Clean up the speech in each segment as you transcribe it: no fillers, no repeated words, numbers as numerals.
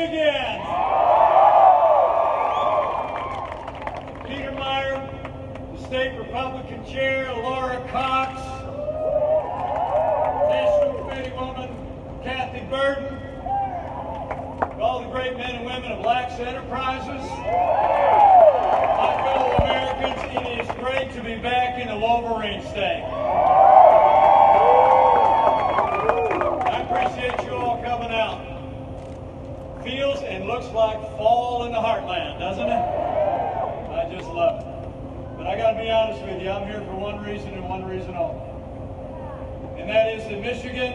Michigan. Peter Meyer, the state Republican chair, Laura Cox, National Committee woman Kathy Burton, all the great men and women of Lax Enterprises, my fellow Americans, it is great to be back in the Wolverine State. I appreciate you all coming out. Feels and looks like fall in the heartland, doesn't it? I just love it. But I got to be honest with you, I'm here for one reason and one reason only. And that is that Michigan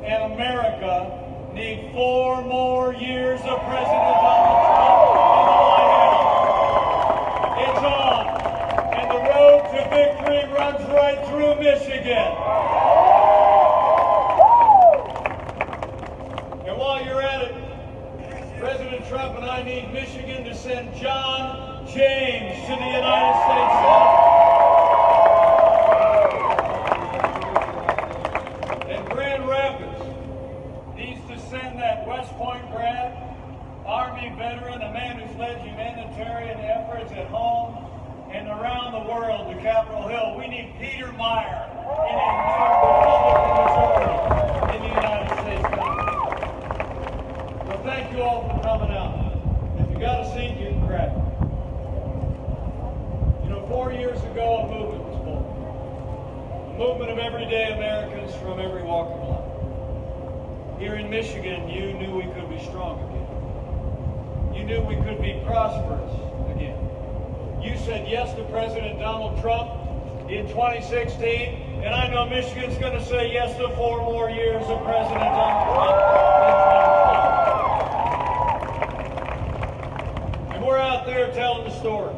and America need 4 more years of President Donald Trump in the White House. It's on. And the road to victory runs right through Michigan. And while you're at it, President Trump and I need Michigan to send John James to the United States Senate. And Grand Rapids needs to send that West Point grad, Army veteran, a man who's led humanitarian efforts at home and around the world to Capitol Hill. We need Peter Meyer in a new Republican majority in the United States Congress. So thank you all for coming out. If you got a seat, you can grab it. You know, 4 years ago, a movement was born. A movement of everyday Americans from every walk of life. Here in Michigan, you knew we could be strong again. You knew we could be prosperous again. You said yes to President Donald Trump in 2016, and I know Michigan's going to say yes to 4 more years of President Donald Trump in 2020. And we're out there telling the story.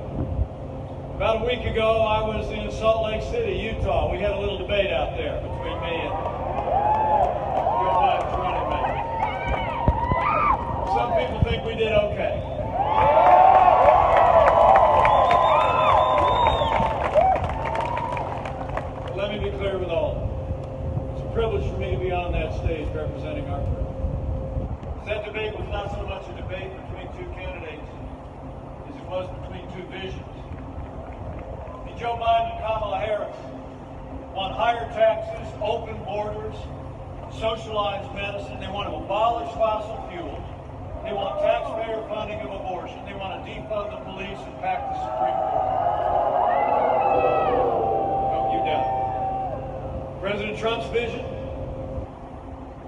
About a week ago, I was in Salt Lake City, Utah. We had a little debate out there between me and Joe Biden's running mate. Some people think we did okay. But let me be clear with all. It's a privilege for me to be on that stage representing our party. That debate was not so much a debate between 2 candidates as it was between 2 visions. Joe Biden and Kamala Harris want higher taxes, open borders, socialized medicine. They want to abolish fossil fuels. They want taxpayer funding of abortion. They want to defund the police and pack the Supreme Court. Don't you doubt it. President Trump's vision?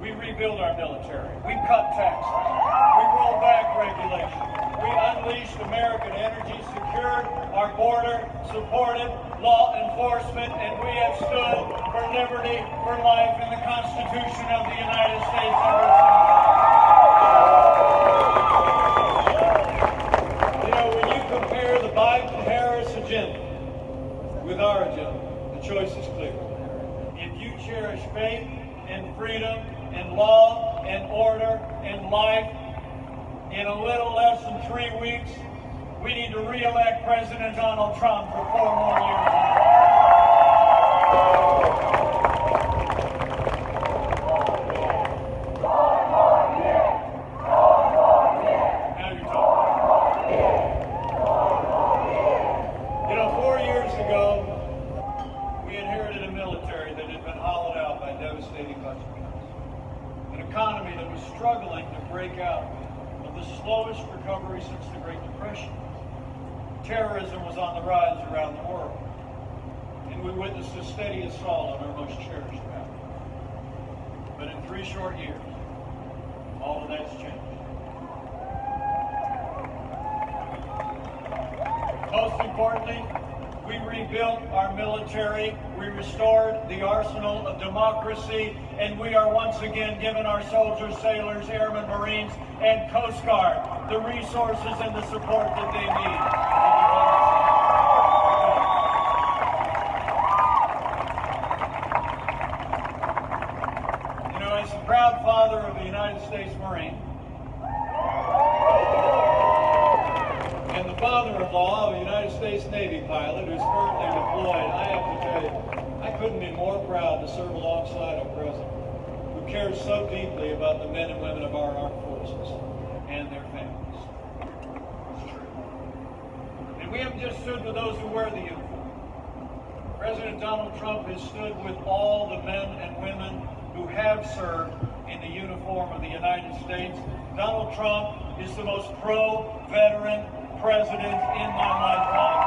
We rebuild our military. We cut taxes. We roll back regulation. We unleashed American energy, secured our border, supported law enforcement, and we have stood for liberty, for life, and the Constitution of the United States. You know, when you compare the Biden-Harris agenda with our agenda, the choice is clear. If you cherish faith and freedom and law and order and life, in a little less than 3 weeks, we need to re-elect President Donald Trump for 4 more years. Now you're talking. You know, 4 years ago, we inherited a military that had been hollowed out by devastating budget cuts. An economy that was struggling to break out of the slowest recovery since the Great Depression. Terrorism was on the rise around the world, and we witnessed a steady assault on our most cherished values. But in 3 short years, all of that's changed. Most importantly, we rebuilt our military, we restored the arsenal of democracy, and we are once again giving our soldiers, sailors, airmen, Marines, and Coast Guard the resources and the support that they need. You know, as the proud father of a United States Marine, and the father-in-law of a United States Navy pilot who's currently deployed, I have to tell you, I couldn't be more proud to serve alongside a president who cares so deeply about the men and women of our armed forces and just stood with those who wear the uniform. President Donald Trump has stood with all the men and women who have served in the uniform of the United States. Donald Trump is the most pro-veteran president in my lifetime.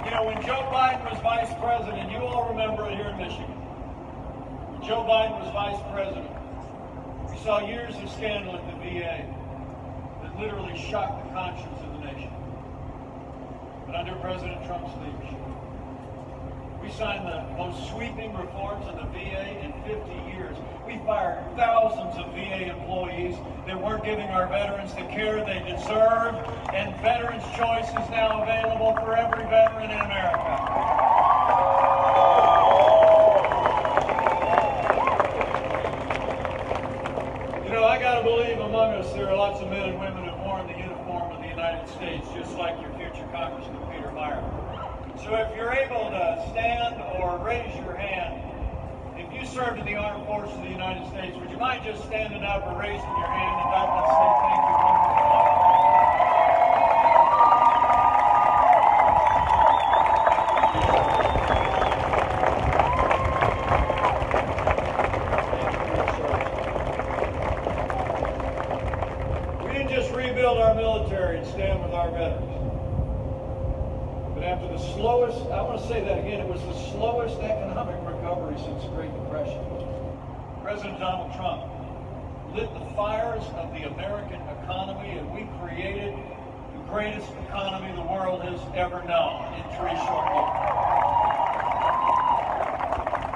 You know, when Joe Biden was vice president, you all remember it here in Michigan. When Joe Biden was vice president, we saw years of scandal at the VA that literally shocked the conscience of the nation. But under President Trump's leadership, we signed the most sweeping reforms in the VA in 50 years. We fired thousands of VA employees that weren't giving our veterans the care they deserve, and Veterans Choice is now available for every veteran in America. You know, I gotta believe among us there are lots of men and women who've worn the uniform of the United States, just like your future Congressman Peter Meyer. So if you're able to stand or raise your hand, if you served in the armed forces of the United States, would you mind just standing up or raising your hand and let's say thank you one more time? We didn't just rebuild our military and stand with our veterans. But after the slowest, I want to say that again, it was the slowest economic recovery since the Great Depression. President Donald Trump lit the fires of the American economy, and we created the greatest economy the world has ever known in 3 short years.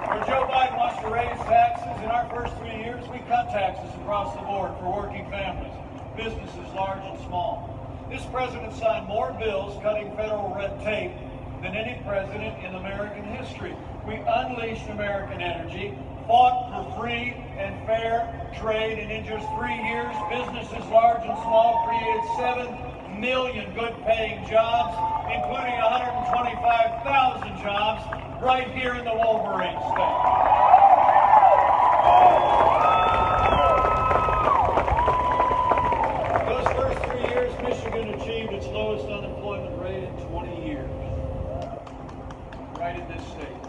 Where Joe Biden wants to raise taxes, in our first 3 years, we cut taxes across the board for working families, businesses large and small. This president signed more bills cutting federal red tape than any president in American history. We unleashed American energy, fought for free and fair trade, and in just 3 years, businesses large and small created 7 million good-paying jobs, including 125,000 jobs right here in the Wolverine state. Achieved its lowest unemployment rate in 20 years, right in this state.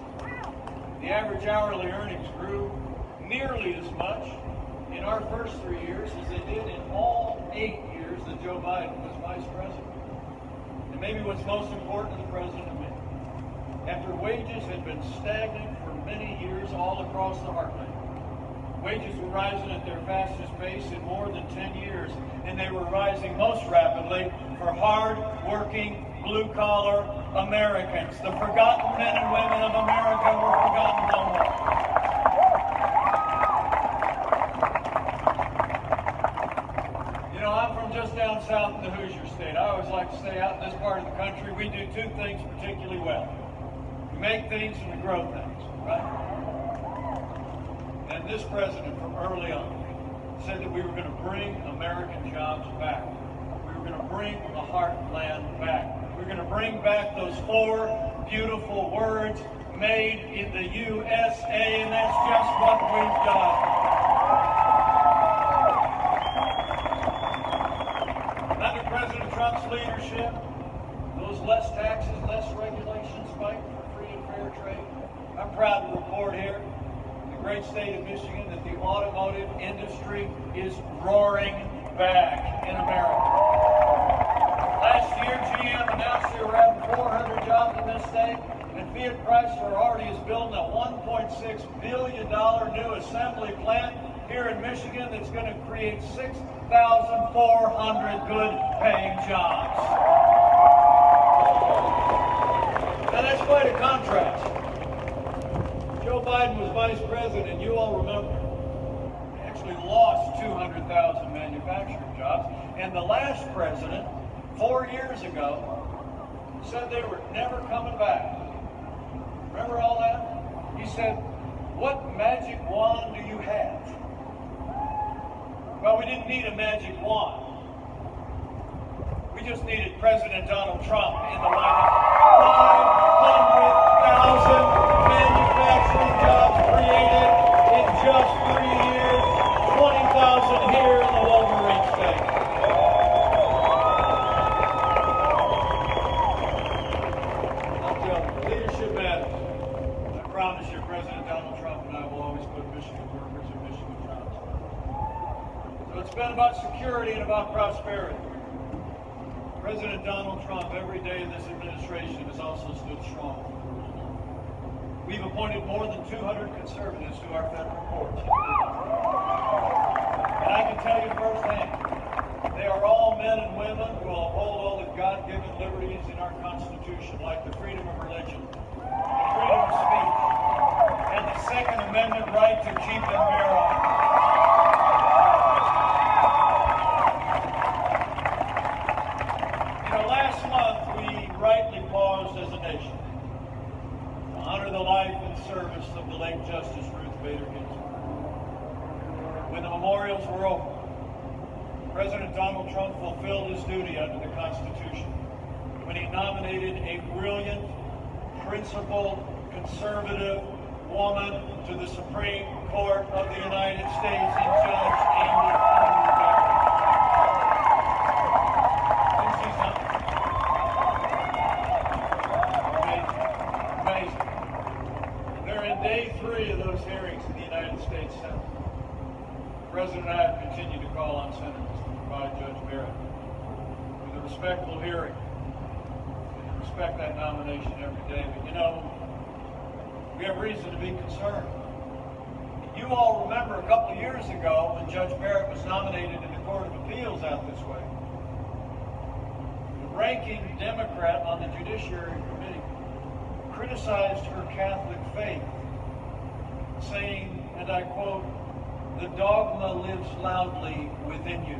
The average hourly earnings grew nearly as much in our first 3 years as they did in all 8 years that Joe Biden was vice president. And maybe what's most important to the president and me, after wages had been stagnant for many years all across the heartland, wages were rising at their fastest pace in more than 10 years, and they were rising most rapidly for hard-working, blue-collar Americans. The forgotten men and women of America were forgotten no more. You know, I'm from just down south in the Hoosier State. I always like to stay out in this part of the country. We do 2 things particularly well. We make things and we grow things, right? And this president, from early on, said that we were going to bring American jobs back. We were going to bring the heartland back. We were going to bring back those 4 beautiful words, made in the USA, and that's just what we've done. Under President Trump's leadership, those less taxes, less regulations, fight for free and fair trade. I'm proud to report here, great state of Michigan, that the automotive industry is roaring back in America. Last year, GM announced they were adding 400 jobs in this state, and Fiat Chrysler already is building a $1.6 billion new assembly plant here in Michigan that's going to create 6,400 good-paying jobs. Now that's quite a contrast. Joe Biden was vice president, you all remember, he actually lost 200,000 manufacturing jobs, and the last president, 4 years ago, said they were never coming back. Remember all that? He said, "What magic wand do you have?" Well, we didn't need a magic wand. We just needed President Donald Trump in the White House. 500,000 manufacturing jobs created in just 3 years, 20,000 here in the Wolverine state. President Donald Trump and I will always put Michigan workers and Michigan jobs. So it's been about security and about prosperity. President Donald Trump, every day in this administration, has also stood strong. We've appointed more than 200 conservatives to our federal courts. And I can tell you firsthand, they are all men and women who will uphold all the God-given liberties in our Constitution, like the freedom of religion, the freedom of speech, and the Second Amendment right to keep and bear arms. Last month we rightly paused as a nation to honor the life and service of the late Justice Ruth Bader Ginsburg. When the memorials were over, President Donald Trump fulfilled his duty under the Constitution when he nominated a brilliant, principled, conservative woman to the Supreme Court of the United States in Judge Amy Coney Barrett. Amazing. They're in day 3 of those hearings in the United States Senate. The President and I have continued to call on senators to provide Judge Barrett with a respectful hearing and to respect that nomination every day. But we have reason to be concerned. You all remember a couple of years ago when Judge Barrett was nominated in the Court of Appeals out this way. The ranking Democrat on the Judiciary Committee criticized her Catholic faith, saying, and I quote, "The dogma lives loudly within you."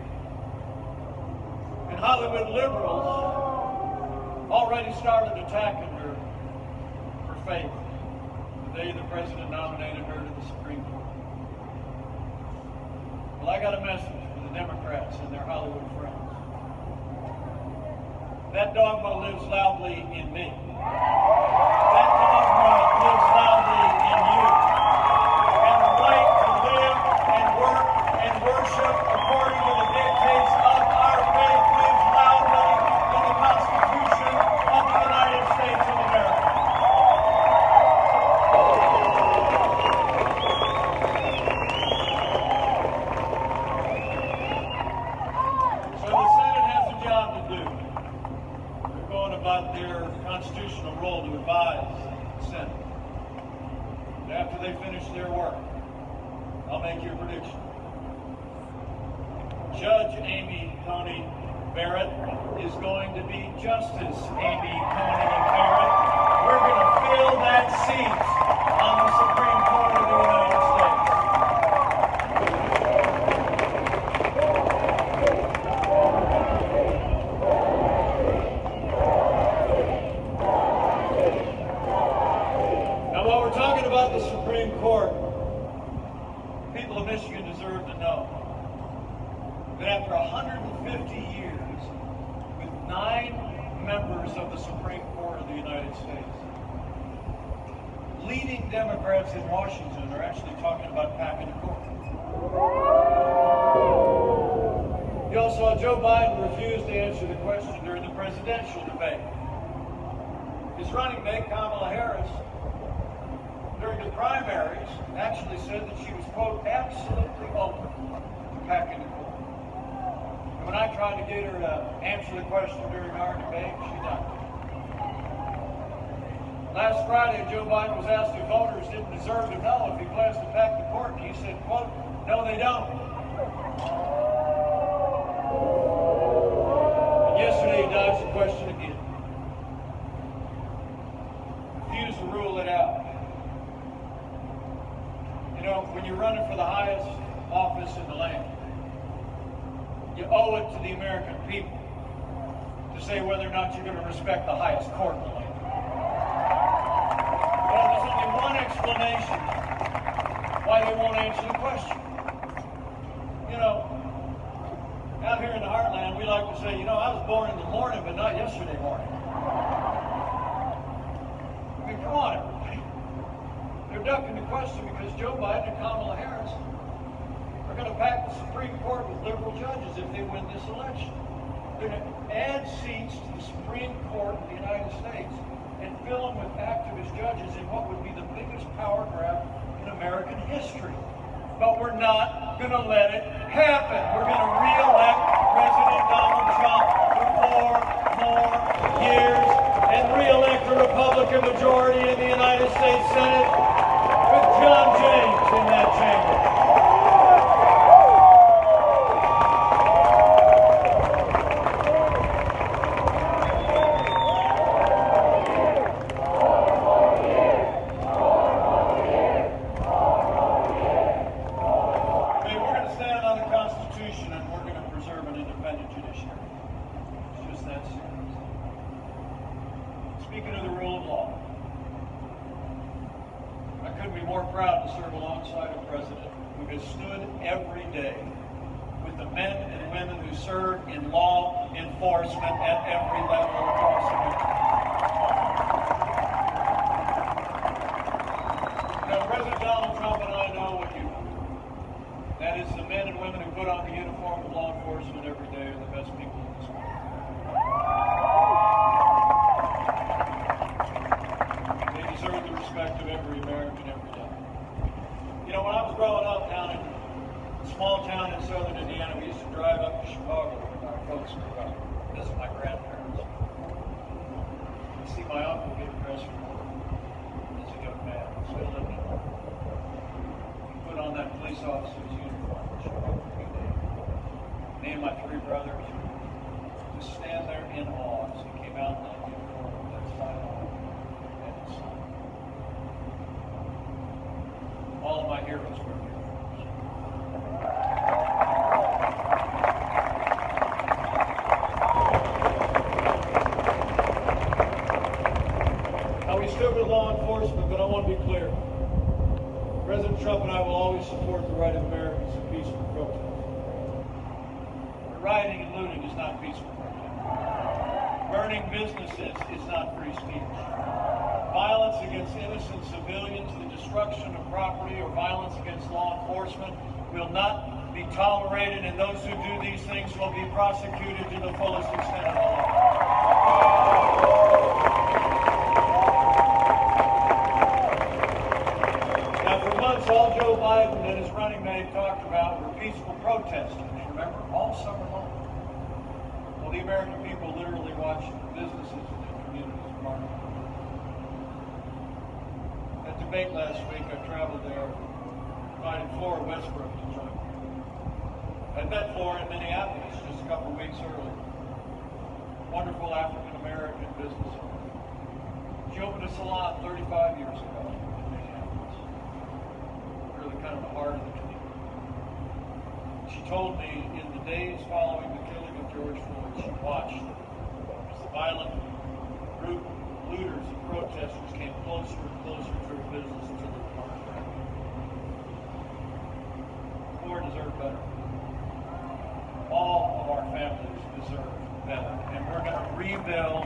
And Hollywood liberals already started attacking her for faith the day the President nominated her to the Supreme Court. Well, I got a message for the Democrats and their Hollywood friends. That dogma lives loudly in me. That dogma lives loudly in you. And the right to live and work and worship according to the dictates of our faith lives loudly in the Constitution of the United States of America. So the Senate has a job to do. They're going about their constitutional role to advise the Senate. And after they finish their work, I'll make your prediction. Judge Amy Coney Barrett is going to be Justice Amy Coney Barrett. We're going to fill that seat on the Supreme Court of the United States. Talking about the Supreme Court, people of Michigan deserve to know that after 150 years, with 9 members of the Supreme Court of the United States, leading Democrats in Washington are actually talking about packing the court. You also saw Joe Biden refuse to answer the question during the presidential debate. His running mate, Kamala Harris, during the primaries, actually said that she was, quote, absolutely open to packing the court. And when I tried to get her to answer the question during our debate, she didn't. Last Friday, Joe Biden was asked if voters didn't deserve to know if he plans to pack the court, and he said, quote, "No, they don't." And yesterday, he dodged the question again. Refused to rule it out. When you're running for the highest office in the land, you owe it to the American people to say whether or not you're going to respect the highest court in the land. Well, there's only one explanation why they won't answer the question. Out here in the heartland, we like to say, I was born in the morning, but not yesterday morning. I mean, come on, everybody. They're ducking the question because Joe Biden and Kamala Harris are going to pack the Supreme Court with liberal judges if they win this election. They're going to add seats to the Supreme Court of the United States and fill them with activist judges in what would be the biggest power grab in American history. But we're not going to let it happen. We're going to re-elect President Donald Trump for 4 more years and re-elect a Republican majority in the United States Senate with John James in that chamber. Speaking of the rule of law, I couldn't be more proud to serve alongside a president who has stood every day with the men and women who serve in law enforcement at every level across the country. Now, President Donald Trump and I know what you know. That is, the men and women who put on the uniform of law enforcement every day are the best people in this country. Deserve the respect of every American every day. You know, when I was growing up down in a small town in southern Indiana, we used to drive up to Chicago with our folks grew up, visit my grandparents. I see my uncle get dressed for work as a young man, still living in Oregon. He put on that police officer's uniform in Chicago every day. Me and my 3 brothers just stand there in awe as he came out in that uniform with that sign on. All of my heroes were heroes. Now, we stood with law enforcement, but I want to be clear. President Trump and I will always support the right of Americans to peaceful protest. But rioting and looting is not peaceful protest. Burning businesses is not free speech. Violence against innocent civilians, the destruction of property, or violence against law enforcement will not be tolerated, and those who do these things will be prosecuted to the fullest extent of the law. Now, for months, all Joe Biden and his running mate talked about were peaceful protesters, remember, all summer long. Well, the American people literally watched businesses in their communities burn. At the debate last week, I traveled there, invited Flora Westbrook to join me. I met Flora in Minneapolis just a couple of weeks earlier. Wonderful African-American business owner. She opened a salon 35 years ago in Minneapolis. Really kind of the heart of the community. She told me in the days following the killing of George Floyd, she watched as the violent group looters and protesters came closer and closer to her business until they were harmed. Poor deserve better. All of our families deserve better. And we're going to rebuild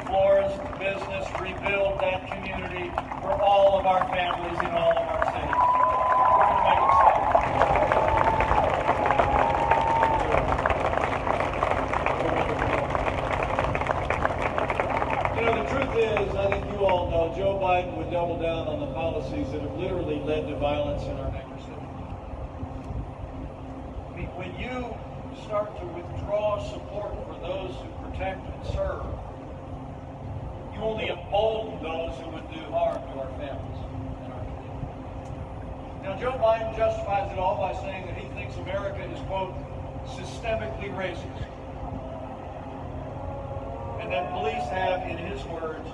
Flora's business, rebuild that community for all of our families in all of our cities. We're going to make it safe. You know, the truth is, I think you all know, Joe Biden would double down on the policies that have literally led to violence in our neighbor city. I mean, when you start to withdraw support for those who protect and serve, you only embolden those who would do harm to our families and our community. Now, Joe Biden justifies it all by saying that he thinks America is, quote, systemically racist. And that police have, in his words,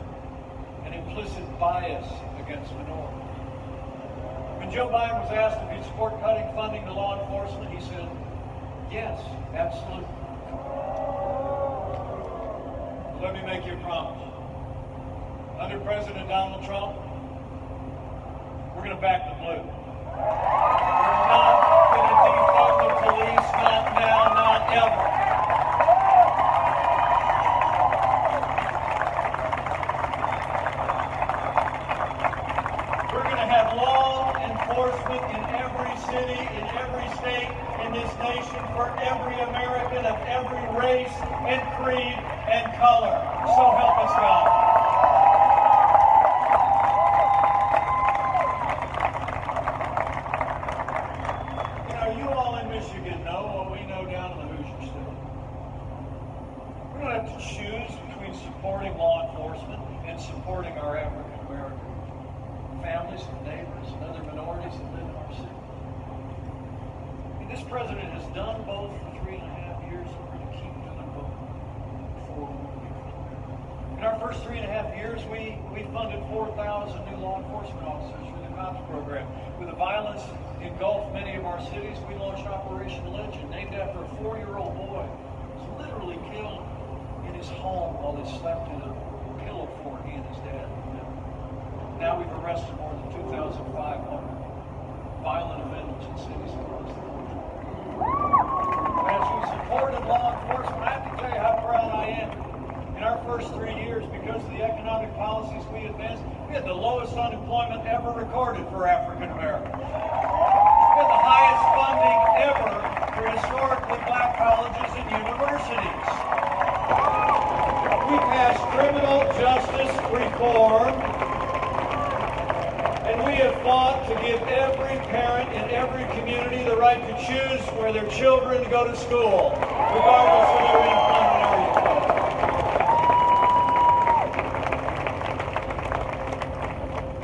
an implicit bias against minorities. When Joe Biden was asked if he'd support cutting funding to law enforcement, he said, yes, absolutely. Let me make you a promise. Under President Donald Trump, we're going to back the blue. We're not going to defund the police, not now, not ever. We're going to have law enforcement in every city, in every state, in this nation for every American of every race and creed and color. So help us God. Michigan know what we know down in the Hoosier State. We don't have to choose between supporting law enforcement and supporting our African American families and neighbors and other minorities that live in our city. And this president has done both for 3.5 years, and we're going to keep doing both before we leave. In our first 3.5 years, we funded 4,000 new law enforcement officers for the COPS program. With the violence engulfed many of our cities, we launched Operation Legend, named after a 4-year-old boy who was literally killed in his home while he slept in a pillow fort he and his dad lived in. Now we've arrested more than 2,500 violent offenders in cities across the country. As we supported law enforcement, I have to tell you how proud I am. In our first 3 years, because of the economic policies we advanced, we had the lowest unemployment ever recorded for African Americans. We had the highest funding ever for historically black colleges and universities. We passed criminal justice reform, and we have fought to give every parent in every community the right to choose where their children go to school, regardless of their income and area.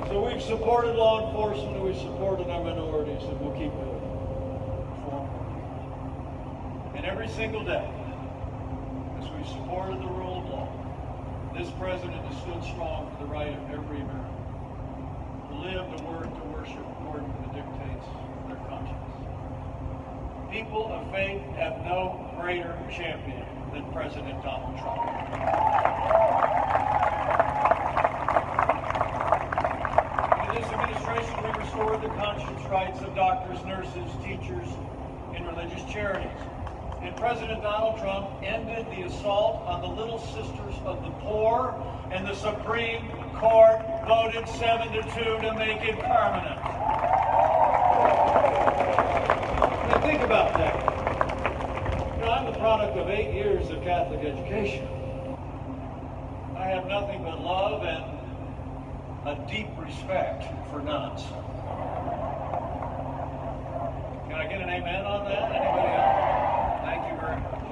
So we've supported law enforcement, and we've supported our minorities, and we'll keep doing it. And every single day, as we've supported the rule of law, this president has stood strong for the right of every American to live, to work, to worship according to the dictates of their conscience. People of faith have no greater champion than President Donald Trump. In this administration, we restored the conscience rights of doctors, nurses, teachers, and religious charities. And President Donald Trump ended the assault on the little sisters of the poor, and the Supreme Court voted 7-2 to make it permanent. Now think about that. You know, I'm the product of 8 years of Catholic education. I have nothing but love and a deep respect for nuns. Can I get an amen on that? Anybody else? Thank you very much.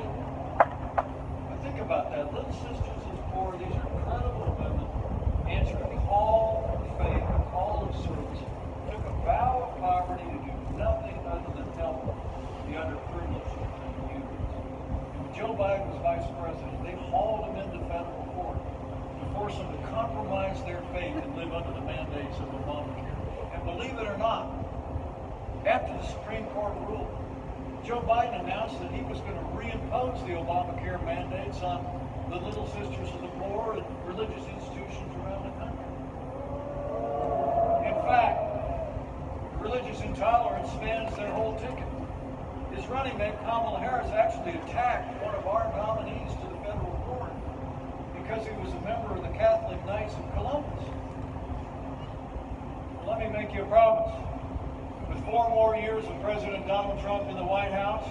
Now think about that. Little sisters of the poor, these are incredible women, answered a call of faith, a call of service, took a vow of poverty to do nothing other than help the underprivileged communities. And when Joe Biden was vice president, they hauled him into federal court to force him to compromise their faith and live under the mandates of Obamacare. And believe it or not, after the Supreme Court ruled, Joe Biden announced that he was going to reimpose the Obamacare mandates on the Little Sisters of the Poor and religious institutions around the country. In fact, religious intolerance spans their whole ticket. His running mate, Kamala Harris, actually attacked one of our nominees to the federal court because he was a member of the Catholic Knights of Columbus. Well, let me make you a promise. With 4 more years of President Donald Trump in the White House,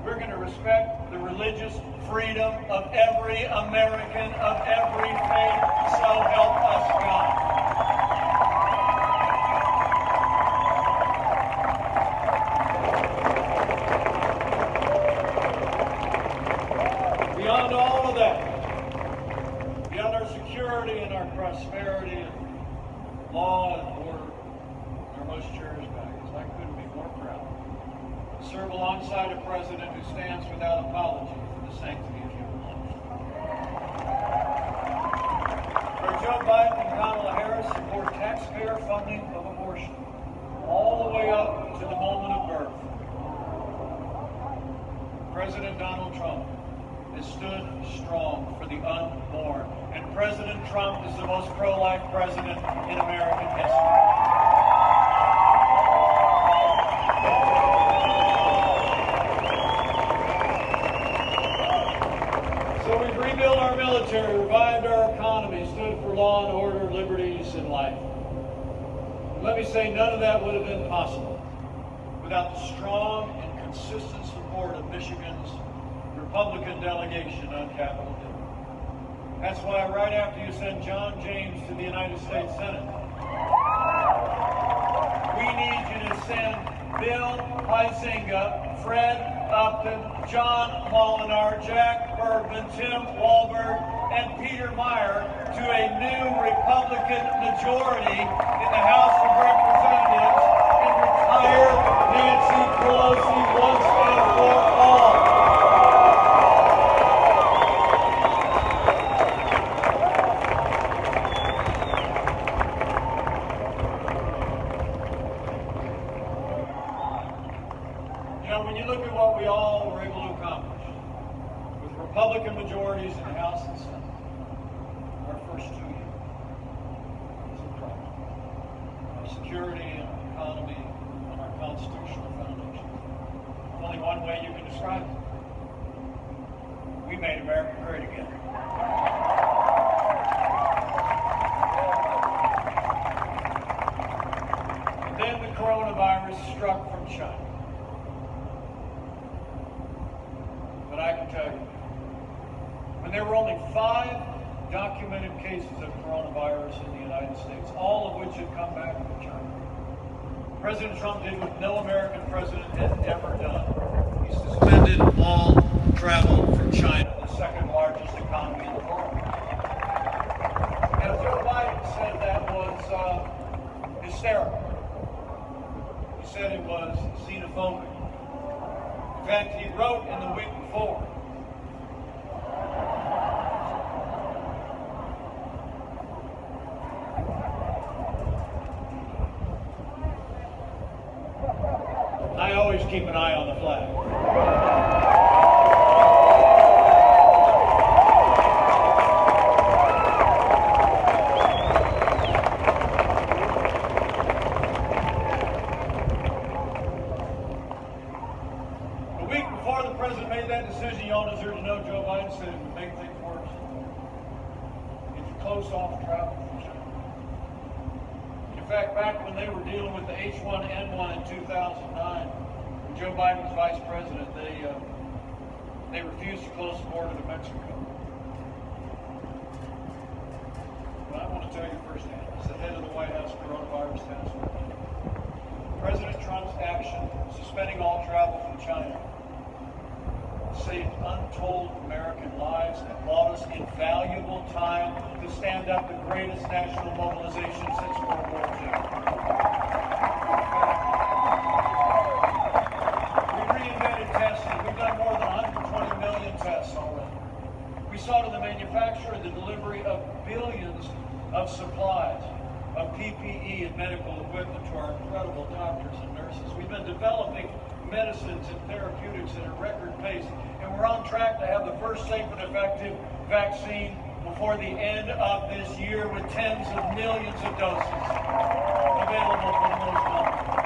we're going to respect the religious freedom of every American, of every faith, so help us God. Beyond all of that, beyond our security and our prosperity and law and order, our most cherished values, I couldn't be more proud to serve alongside a president who stands without apology for the sanctity of human life. Where Joe Biden and Kamala Harris support taxpayer funding of abortion all the way up to the moment of birth, President Donald Trump has stood strong for the unborn. And President Trump is the most pro-life president in American history. So we've rebuilt our military, revived our economy, stood for law and order, liberties, and life. And let me say, none of that would have been possible without the strong and consistent support of Michigan's Republican delegation on Capitol Hill. That's why right after you send John James to the United States Senate, we need you to send Bill Huizinga, Fred Upton, John Molinar, Jack Bergman, Tim Walberg, and Peter Meyer to a new Republican majority in the House of Representatives and retire Nancy Pelosi once and for all. When you look at what we all were able to accomplish with Republican majorities in the House and Senate, our first 2 years is incredible. Our security and our economy and our constitutional foundation. There's only one way you can describe it. We made America great again. And then the coronavirus struck from China. But I can tell you, when there were only 5 documented cases of coronavirus in the United States, all of which had come back from China, President Trump did what no American president had ever done. He suspended all travel from China, the second largest economy in the world. Now, Joe Biden said that was hysterical. He said it was xenophobic. In fact, he wrote in the week before, I always keep an eye on the flag. Decision, y'all deserve to know Joe Biden said it would make things worse. If you close off travel from China. In fact, back when they were dealing with the H1N1 in 2009, when Joe Biden was vice president, they refused to close the border to Mexico. But I want to tell you firsthand, as the head of the White House coronavirus task force, President Trump's action suspending all travel from China saved untold American lives and bought us invaluable time to stand up the greatest national mobilization since World War II. We reinvented testing. We've done more than 120 million tests already. We saw to the manufacture and the delivery of billions of supplies, of PPE and medical equipment to our incredible doctors and nurses. We've been developing medicines and therapeutics at a record pace, and we're on track to have the first safe and effective vaccine before the end of this year, with tens of millions of doses available for the most vulnerable.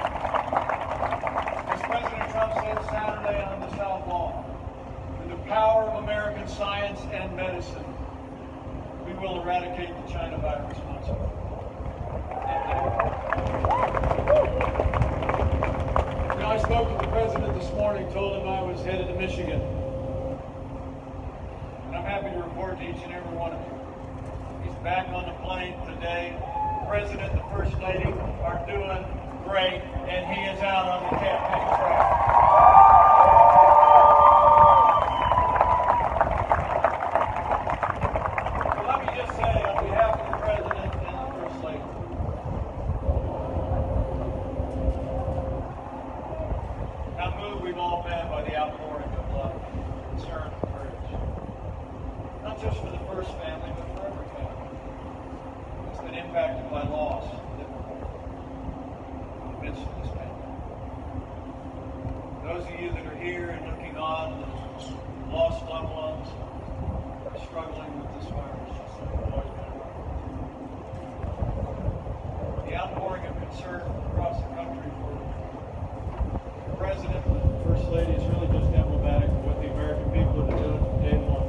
As President Trump said Saturday on the South Lawn, with the power of American science and medicine, we will eradicate the China virus once and for all. I spoke to the president this morning, told him I was headed to Michigan. And I'm happy to report to each and every one of you, he's back on the plane today. The president and the first lady are doing great, and he is out on the campaign trail. So let me just say, on behalf of the president and the first lady, how moved we've all been by the outpouring of love, concern, and courage. Not just for the first family, but for every family that's been impacted by loss in the midst of this pandemic. Those of you that are here and looking on, that lost loved ones, are struggling with this virus, just like we've always been around. The outpouring of concern across the country for the President and the First Lady is really just emblematic of what the American people have been doing from day one.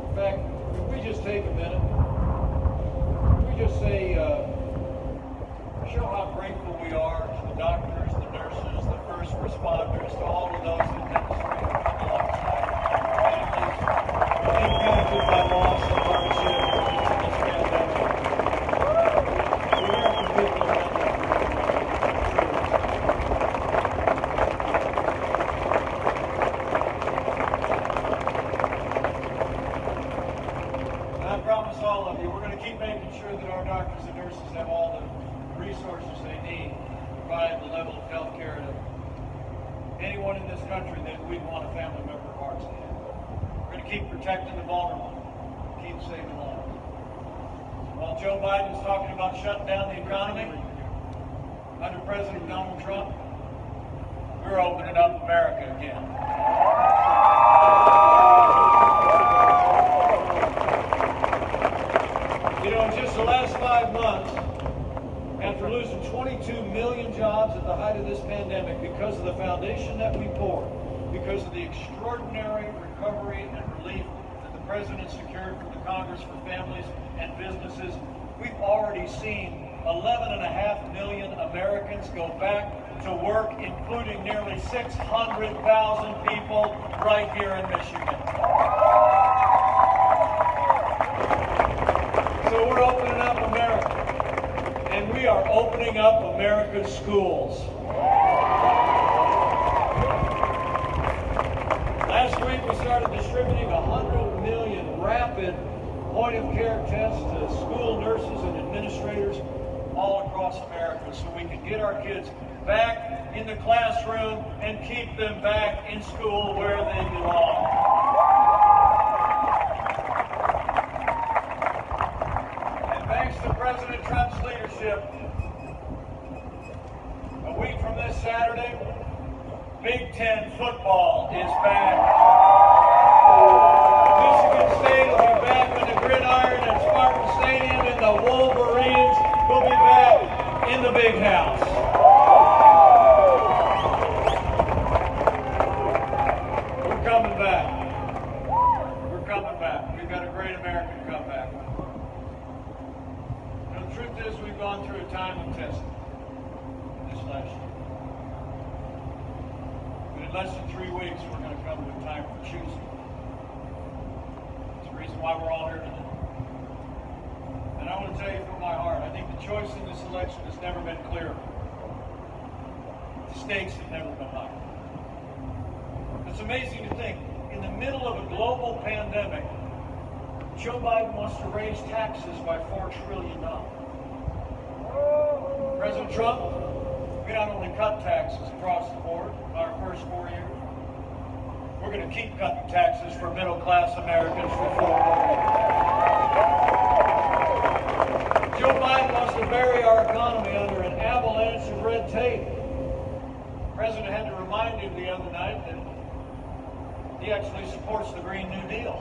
In fact, if we just take a minute, if we just say, show how grateful we are to the doctors, the nurses, the first responders, to all of those that demonstrate alongside families impacted by loss and hardship in this pandemic. The American people have been resources they need to provide the level of health care to anyone in this country that we want a family member of ours to have. We're going to keep protecting the vulnerable, keep saving lives. While Joe Biden's talking about shutting down the economy, under President Donald Trump, we're opening up America again. You know, in just the last 5 months, after losing 22 million jobs at the height of this pandemic because of the foundation that we poured, because of the extraordinary recovery and relief that the President secured from the Congress for families and businesses, we've already seen 11.5 million Americans go back to work, including nearly 600,000 people right here in Michigan. So we're opening up America, and we are opening up America's schools. Last week we started distributing 100 million rapid point-of-care tests to school nurses and administrators all across America so we can get our kids back in the classroom and keep them back in school where they belong. And thanks to President Trump's leadership, a week from this Saturday, Big Ten football is back. Michigan State will be back on the gridiron at Spartan Stadium, and the Wolverines will be back in the big house. We're coming back. We're coming back. We've got a great American comeback. You know, the truth is we've gone through a time of testing this last year. But in less than 3 weeks, we're going to come to a time for choosing. It's the reason why we're all here today. And I want to tell you from my heart, I think the choice in this election has never been clearer. The stakes have never been higher. It's amazing to think, in the middle of a global pandemic, Joe Biden wants to raise taxes by $4 trillion. President Trump, we not only cut taxes across the board in our first 4 years, we're going to keep cutting taxes for middle-class Americans for 4 more years. Joe Biden wants to bury our economy under an avalanche of red tape. The President had to remind him the other night that he actually supports the Green New Deal.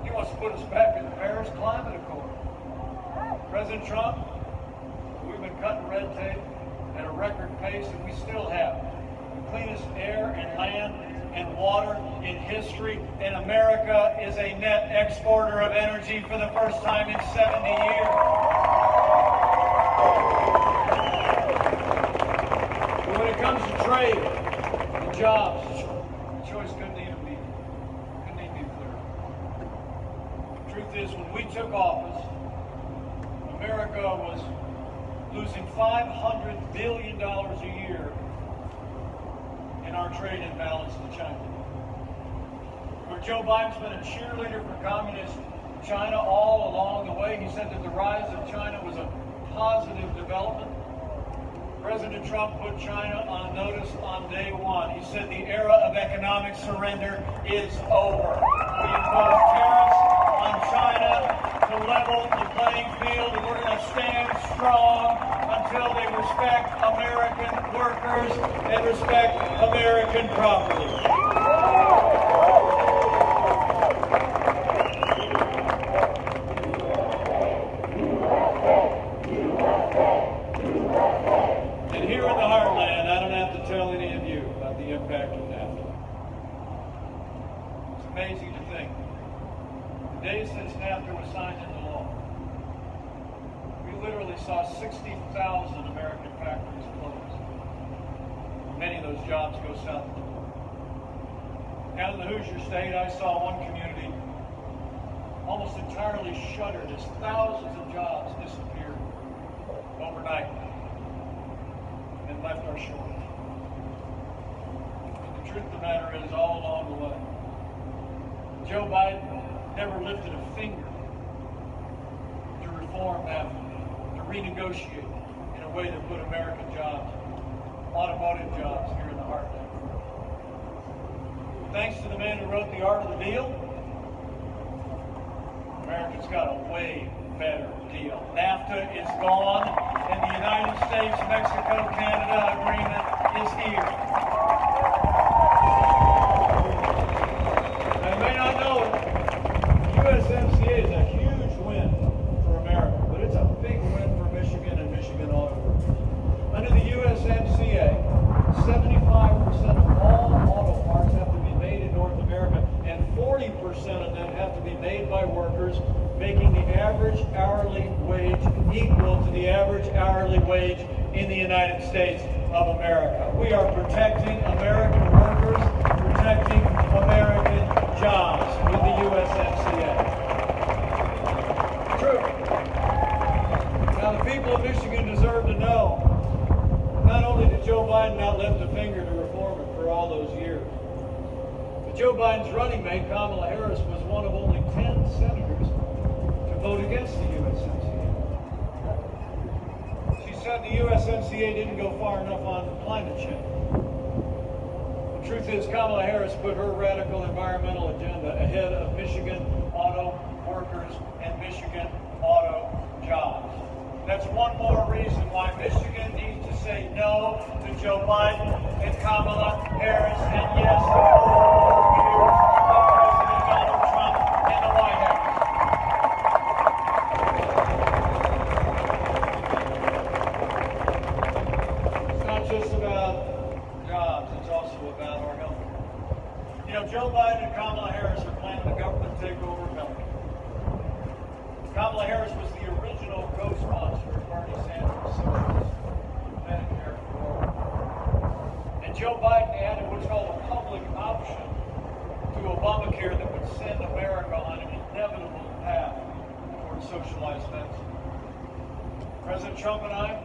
He wants to put us back in the Paris Climate Accord. President Trump, we've been cutting red tape at a record pace, and we still have the cleanest air and land and water in history, and America is a net exporter of energy for the first time in 70 years. But when it comes to trade and jobs, the choice couldn't even be clearer. The truth is, when we took office, America was losing $500 billion a year in our trade imbalance to China. Where Joe Biden's been a cheerleader for communist China all along the way. He said that the rise of China was a positive development. President Trump put China on notice on day one. He said the era of economic surrender is over. We imposed tariffs on China to level the playing field, and we're going to stand strong until they respect American workers and respect American property. And here in the heartland, I don't have to tell any of you about the impact of NAFTA. It's amazing to think. The days since NAFTA was signed into law, we literally saw 60,000 American factories close. Many of those jobs go south of the border. Down in the Hoosier State, I saw one community almost entirely shuttered as thousands of jobs disappeared overnight and left our shores. But the truth of the matter is, all along the way, Joe Biden never lifted a finger to reform NAFTA, to renegotiate in a way that put American jobs, automotive jobs here in the heartland. Thanks to the man who wrote The Art of the Deal, America's got a way better deal. NAFTA is gone, and the United States-Mexico-Canada agreement is here. Now, you may not know it, USMCA is a huge win for America, but it's a big win for Michigan and Michigan auto workers. Under the USMCA, 75% of all auto parts have to be made in North America, and 40% of them have to be made by workers making the average hourly wage equal to the average hourly wage in the United States of America. We are protecting American workers, protecting American jobs with the USMCA. True. Now, the people of Michigan deserve to know, not only did Joe Biden not lift a finger to reform it for all those years, but Joe Biden's running mate, Kamala Harris, was one of only 10 senators to vote against the USMCA. She said the USMCA didn't go far enough on climate change. The truth is, Kamala Harris put her radical environmental agenda ahead of Michigan auto workers and Michigan auto jobs. That's one more reason why Michigan needs to say no to Joe Biden and Kamala Harris, and yes to 4 years of President Donald Trump in the White House. It's not just about jobs, it's also about our health care. You know, Joe Biden and Kamala Harris are planning a government takeover of health care. Kamala Harris was the original co-sponsor of Bernie Sanders' socialist Medicare for all. And Joe Biden added what's called a public option to Obamacare that would send America on an inevitable path towards socialized medicine. President Trump and I,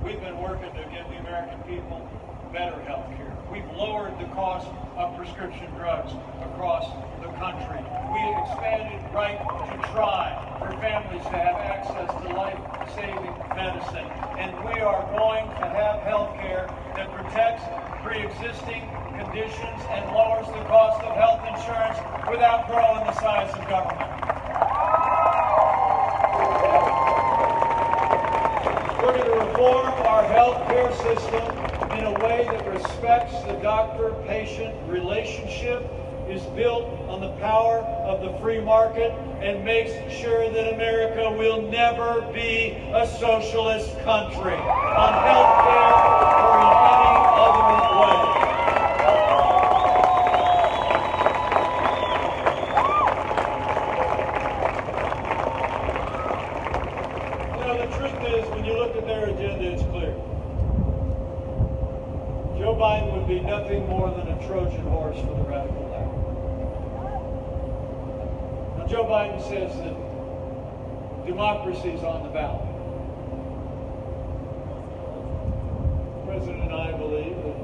we've been working to give the American people better health care. We've lowered the cost of prescription drugs across the country. We expanded right to try for families to have access to life-saving medicine. And we are going to have health care that protects pre-existing conditions and lowers the cost of health insurance without growing the size of government. We're going to reform our health care system in a way that respects the doctor-patient relationship, is built on the power of the free market, and makes sure that America will never be a socialist country on health care or in any other way. You know, the truth is, when you look at their agenda, it's clear. Joe Biden would be nothing more than a Trojan horse for the radical left. Now, Joe Biden says that democracy is on the ballot. The President and I believe that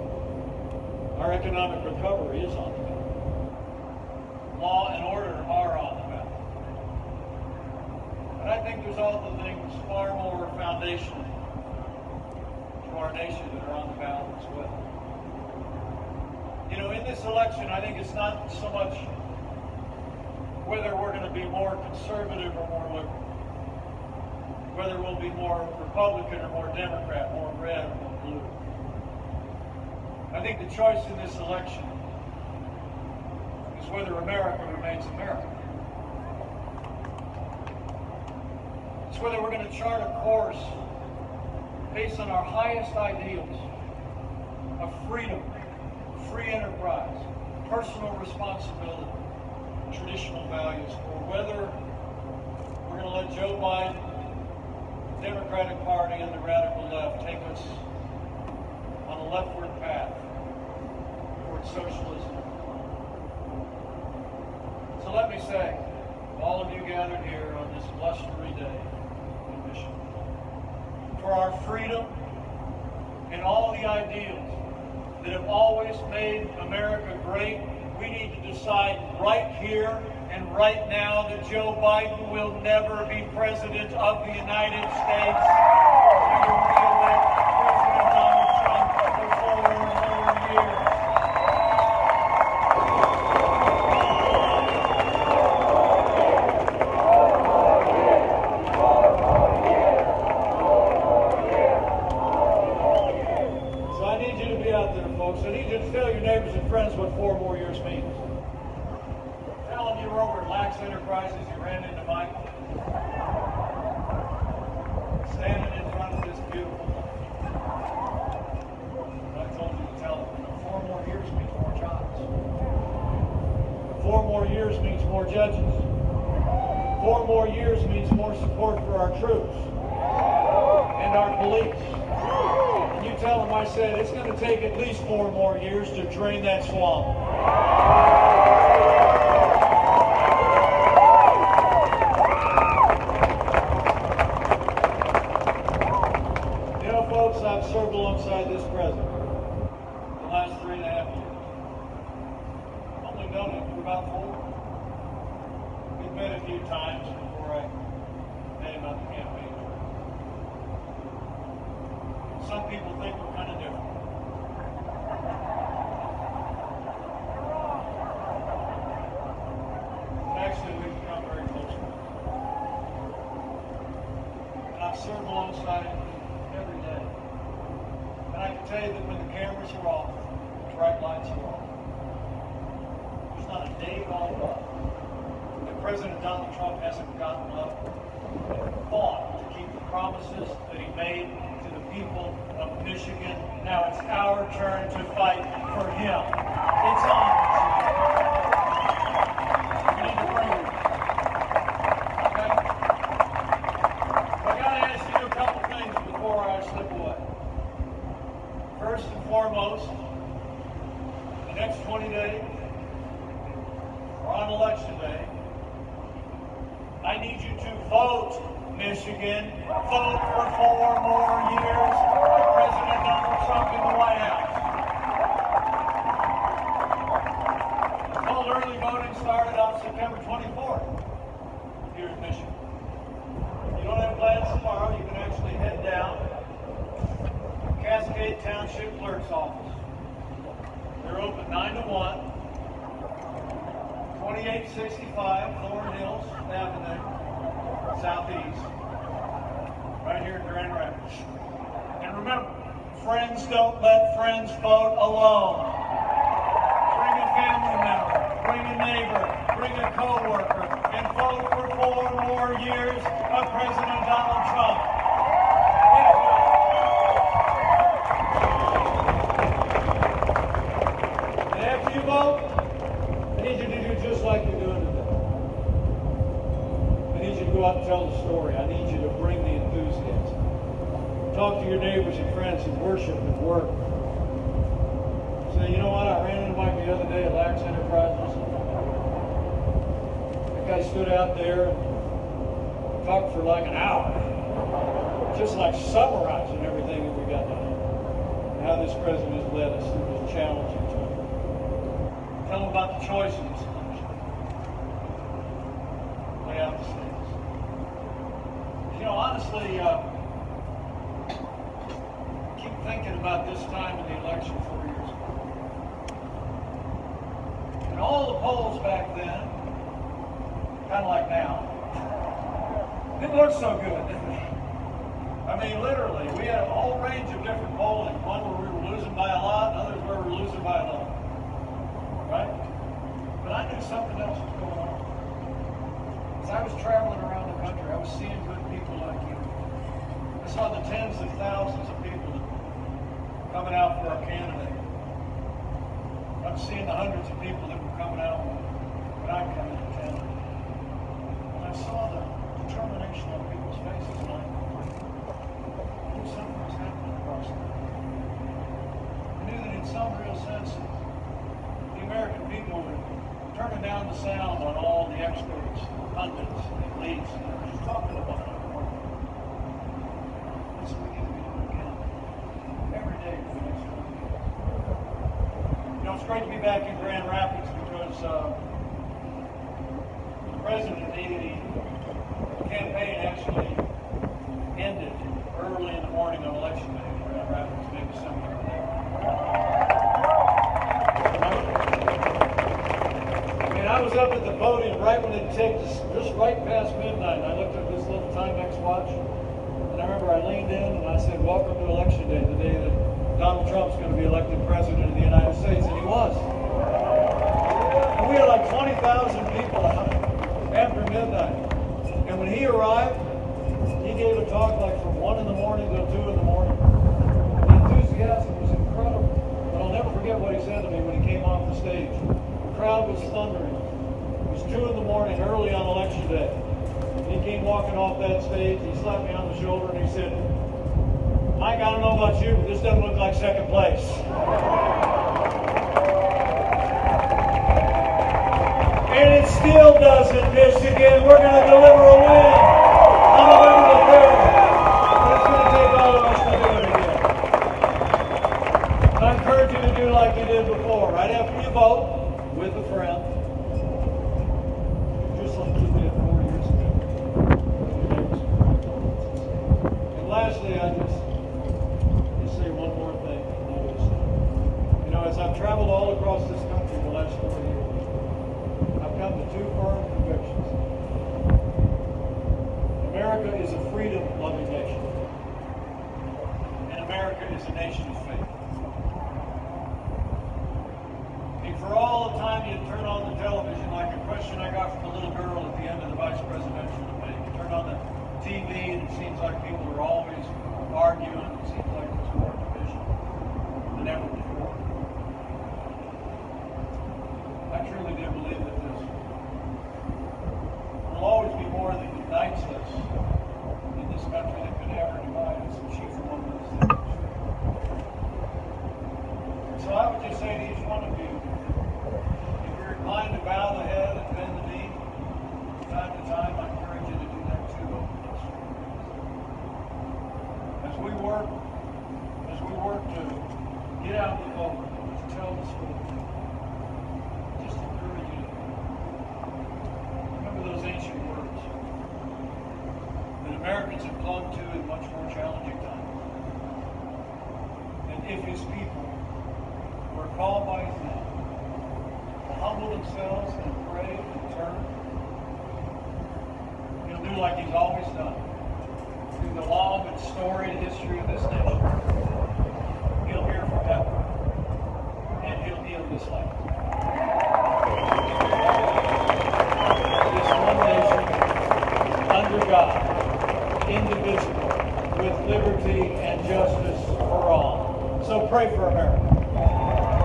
our economic recovery is on the ballot. Law and order are on the ballot. But I think there's also things far more foundational to our nation that are on the ballot as well. You know, in this election, I think it's not so much whether we're going to be more conservative or more liberal, whether we'll be more Republican or more Democrat, more red or more blue. I think the choice in this election is whether America remains America. It's whether we're going to chart a course based on our highest ideals of freedom, free enterprise, personal responsibility, traditional values, or whether we're going to let Joe Biden, the Democratic Party, and the radical left take us on a leftward path towards socialism. So let me say, all of you gathered here on this blustery day in Michigan, for our freedom and all the ideals that have always made America great, we need to decide right here, And right now that Joe Biden will never be president of the United States, we will re-elect President Donald Trump for 4 more years. So I need you to be out there, folks. I need you to tell your neighbors and friends what 4 more years means. Tell them you were over at Lax Enterprises, you ran into Mike, standing in front of this beautiful home. I told you to tell them, 4 more years means more jobs. 4 more years means more judges. 4 more years means more support for our troops and our police. And you tell them I said it's going to take at least 4 more years to drain that swamp. Folks, I've served alongside this president the last 3.5 years. Only known him for about 4. We've met a few times before I met him on the campaign. Some people think we're kind of different. But actually, we've become very close. And I've served alongside him every day. And I can tell you that when the cameras are off, the bright lights are off, there's not a day gone by that President Donald Trump hasn't gotten up and fought to keep the promises that he made to the people of Michigan. Now it's our turn to fight for him. It's on, Michigan. We need to bring it. Okay? I gotta ask you a couple things before I slip away. First and foremost, the next 20 days, or on election day, I need you to vote, Michigan. Vote for 4 more years of President Donald Trump in the White House. It's called early voting started on September 24th here in Michigan. If you don't have plans tomorrow, you can actually head down to Cascade Township Clerk's office. They're open 9 to 1, 2865 Thorn Hills Avenue, Southeast, right here in Grand Rapids. And remember, friends don't let friends vote alone. Bring a family member, bring a neighbor, bring a co-worker, and vote for 4 more years of President Donald Trump. And after you vote, I need you to do just like you're doing today. I need you to go out and tell the story. I need you to bring the enthusiasm. Talk to your neighbors and friends and worship and work. Say, you know what? I ran into Mike the other day at Lax Enterprises. That guy stood out there and talked for like an hour. Just like summarizing everything that we got done. And how this president has led us through this challenging time. Tell them about the choices. Lay out the stakes. You know, honestly, keep thinking about this time in the election 4 years ago. And all the polls back then, kind of like now, didn't look so good, did they? I mean, literally, we had a whole range of different polling. One where we were losing by a lot, and others where we were losing by a little. Right? But I knew something else was going on. As I was traveling around the country, I was seeing good people like you. I saw the tens of thousands of people coming out for our candidate. I was seeing the hundreds of people that were coming out when I come into town. And I saw the determination on people's faces, and I knew something was happening across the country. I knew that in some real sense, the American people were turning down the sound on all the experts, pundits, and elites, and they were just talking about it. That's what we need to be doing again. Every day for the next 20 years. You know, it's great to be back in Grand Rapids because presidency, the campaign actually ended early in the morning on election day. Grand Rapids, maybe somewhere like that. I mean, I was up at the podium right when it ticked, just right past midnight. I looked at this little Timex watch, and I remember I leaned in and I said, "Welcome to Election Day, the day that Donald Trump's going to be elected president of the United States," and he was. And we had like 20,000 people out after midnight. And when he arrived, he gave a talk like from 1 in the morning till 2 in the morning. The enthusiasm was incredible. But I'll never forget what he said to me when he came off the stage. The crowd was thundering. It was 2 in the morning, early on election day. And he came walking off that stage. He slapped me on the shoulder and he said, "Mike, I don't know about you, but this doesn't look like second place." And it still doesn't, Michigan. We're going to deliver a win on November the 3rd. But it's going to take all of us to do it again. And I encourage you to do like you did before. Right after you vote, with a friend, just like you did 4 years ago. And lastly, I just say one more thing. You know, as I've traveled all across this country the last 4 years, I've come to two firm convictions. America is a freedom-loving nation. And America is a nation of faith. And for all the time you turn on the television, like a question I got from a little girl at the end of the vice presidential debate. You turn on the TV and it seems like people are always arguing. It seems like there's more division than ever before. I truly do believe that this will always be more that unites us in this country than could ever divide us. And she's one of those things. So I would just say to each one of you, if you're inclined to bow the head and bend the knee from time to time, I encourage you to do that too over this. As we work to get out the vote, to tell the story, just encourage you to remember those ancient words that Americans have clung to in much more challenging times. And if his people who are called by his name will humble themselves and pray and turn, he'll do like he's always done. Through the long and storied history of this nation, he'll hear from heaven, and he'll heal this land. This one nation, under God, indivisible, with liberty and justice for all. So pray for America.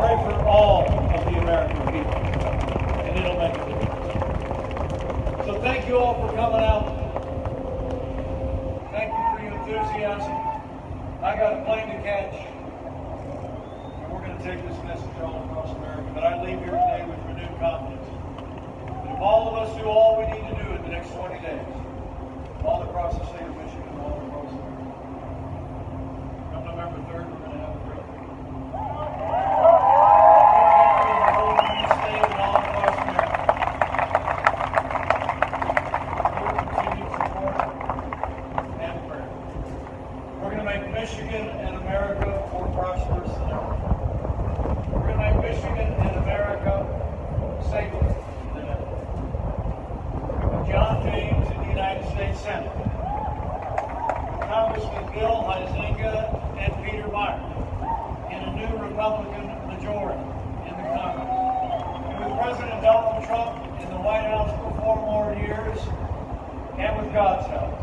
Pray for all of the American people, and it'll make a difference. So thank you all for coming out. Thank you for your enthusiasm. I got a plane to catch, and we're going to take this message all across America. But I leave here today with renewed confidence that if all of us do all we need to do in the next 20 days, all across the state of Michigan, all across America, come November 3rd, we're going to have a great week. Michigan and America more prosperous than ever. We're going to make Michigan and America safer than ever. With John James in the United States Senate, with Congressman Bill Huizenga and Peter Meyer in a new Republican majority in the Congress, and with President Donald Trump in the White House for 4 more years, and with God's help,